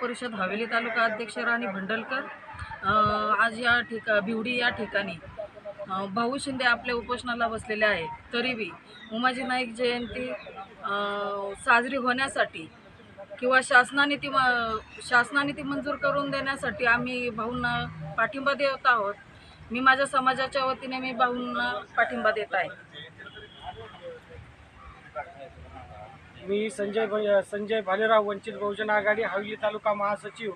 परिषद हवेली तालुका अध्यक्ष राणी भंडलकर आज बिवडी या ठिकाणी भाऊ शिंदे आपल्या उपोषणाला बसलेले आहेत. तरी बी उमाजी नाईक जयंती साजरी होण्यासाठी किंवा शासनाने ती मंजूर करून देण्यासाठी आम्ही भाऊंना पाठिंबा देत आहोत. मी माझ्या समाजाच्या वतीने मी भाऊंना पाठिंबा देत आहे. मी संजय भालेराव, वंचित बहुजन आघाडी हवेली तालुका महासचिव.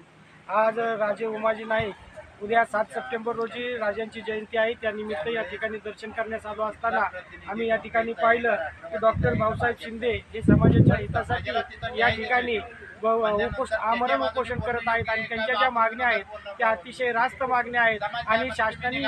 आज राजे उमाजी नाईक उद्या 7 सप्टेंबर रोजी राजांची जयंती आहे. त्यानिमित्त या ठिकाणी दर्शन करण्यास आलो असताना आम्ही या ठिकाणी पाहिलं की डॉक्टर भाऊसाहेब शिंदे हे समाजाच्या हितासाठी या ठिकाणी आमरण उपोषण करत आहेत आणि त्यांच्या ज्या मागण्या आहेत त्या अतिशय रास्त मागण्या आहेत आणि शासनाने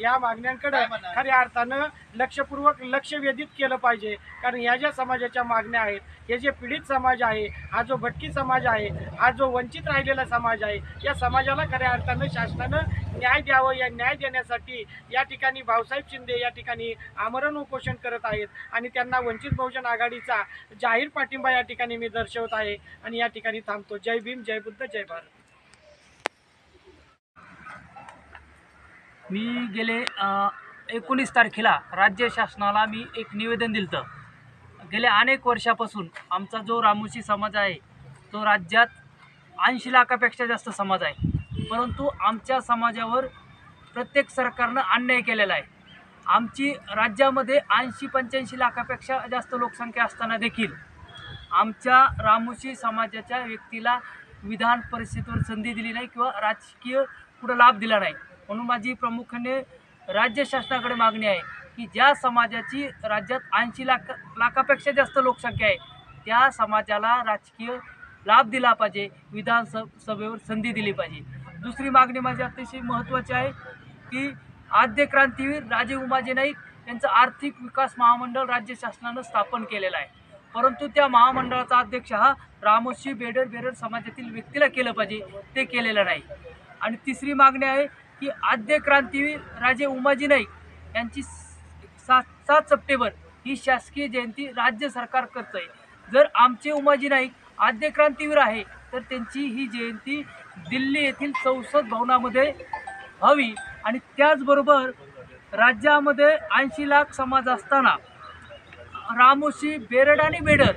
या मागण्यांकडे खऱ्या अर्थानं लक्ष वेधित केलं पाहिजे. कारण या ज्या समाजाच्या मागण्या आहेत, हे जे पीडित समाज आहे, हा जो भटकी समाज आहे, हा जो वंचित राहिलेला समाज आहे, या समाजाला खऱ्या अर्थानं शासनानं न्याय द्यावं. या न्याय देण्यासाठी या ठिकाणी भाऊसाहेब शिंदे या ठिकाणी आमरण उपोषण करत आहेत आणि त्यांना वंचित बहुजन आघाडीचा जाहीर पाठिंबा या ठिकाणी मी दर्शवत आहे आणि या ठिकाणी थांबतो. जय भीम, जय बुद्ध, जय भारत. मी गेले 19 तारखेला राज्य शासनाला मी एक निवेदन दिलं. गेल्या अनेक वर्षापासून आमचा जो रामोशी समाज आहे तो राज्यात 80 लाखापेक्षा जास्त समाज आहे, परंतु आमच्या समाजावर प्रत्येक सरकारनं अन्याय केलेला आहे. आमची राज्यामध्ये 80-85 लाखापेक्षा जास्त लोकसंख्या असताना देखील आमच्या रामोशी समाजाच्या व्यक्तीला विधान परिषदेवर संधी दिली नाही किंवा राजकीय कुठं लाभ दिला नाही. म्हणून माझी प्रामुख्याने राज्य शासनाकडे मागणी आहे की ज्या समाजाची राज्यात 80 लाखापेक्षा जास्त लोकसंख्या आहे त्या समाजाला राजकीय लाभ दिला पाहिजे, विधानसभेवर संधी दिली पाहिजे. दुसरी मागणी माझी अतिशय महत्त्वाची आहे की आद्य क्रांतीवीर राजे उमाजी नाईक यांचं आर्थिक विकास महामंडळ राज्य शासनानं स्थापन केलेलं आहे, परंतु त्या महामंडळाचा अध्यक्ष हा रामोशी बेडर समाजातील व्यक्तीला केलं पाहिजे, ते केलेलं नाही. आणि तिसरी मागणी आहे की आद्य क्रांतीवीर राजे उमाजी नाईक यांची 7 सप्टेंबर ही शासकीय जयंती राज्य सरकार करतं आहे. जर आमचे उमाजी नाईक आद्य क्रांतीवीर आहे तर त्यांची ही जयंती दिल्ली येथील संसद भवनामध्ये व्हावी. आणि त्याचबरोबर राज्यामध्ये 80 लाख समाज असताना रामोशी बेरड आणि बेडर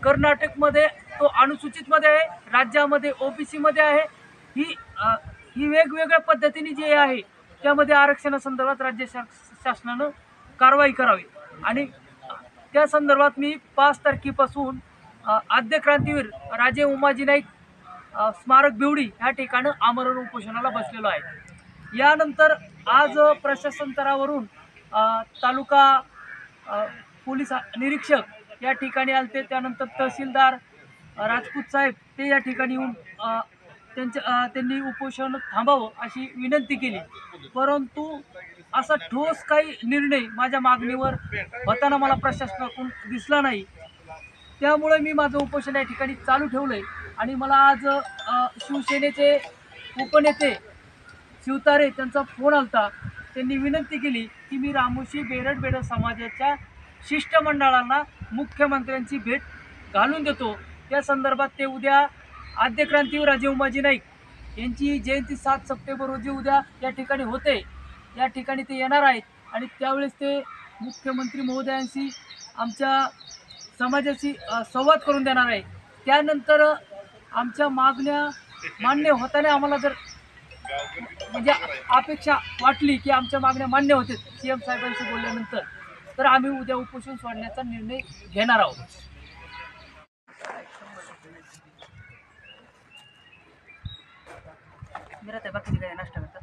कर्नाटकमध्ये तो अनुसूचितमध्ये आहे, राज्यामध्ये OBC मध्ये आहे. ही वेगवेगळ्या पद्धतीने जे आहे त्यामध्ये आरक्षणासंदर्भात राज्य शासनानं कारवाई करावी. आणि त्या संदर्भात मी 5 तारखेपासून आद्य क्रांतीवीर राजे उमाजी नाईक स्मारक बिवडी ह्या ठिकाणी आमरण उपोषणाला बसलेलो आहे. यानंतर आज प्रशासन स्तरावरून तालुका पोलीस निरीक्षक या ठिकाणी आलते, त्यानंतर तहसीलदार राजपूत साहेब ते या ठिकाणी येऊन त्यांनी उपोषण थांबावं अशी विनंती केली, परंतु असा ठोस काही निर्णय माझ्या मागणीवर होताना मला प्रशासनाकडून दिसला नाही. त्यामुळे मी माझं उपोषण या ठिकाणी चालू ठेवलं आहे. आणि मला आज शिवसेनेचे उपनेते शिवतारे त्यांचा फोन आलता. त्यांनी विनंती केली की मी रामोशी बेडर समाजाच्या शिष्टमंडळांना मुख्यमंत्र्यांची भेट घालून देतो. त्या संदर्भात ते उद्या आद्य क्रांतीवीर राजे उमाजी नाईक यांची जयंती 7 सप्टेंबर रोजी उद्या या ठिकाणी होते, या ठिकाणी ते येणार आहेत आणि त्यावेळेस ते मुख्यमंत्री महोदयांशी आमच्या समाजाशी संवाद करून देणार आहे. त्यानंतर आमच्या मागण्या मान्य होताना आम्हाला जर म्हणजे अपेक्षा वाटली की आमच्या मागण्या मान्य होतील CM साहेबांशी बोलल्यानंतर, तर आम्ही उद्या उपोषण सोडण्याचा निर्णय घेणार आहोत. मेरा ते बाकी काय नाश्ता करतात.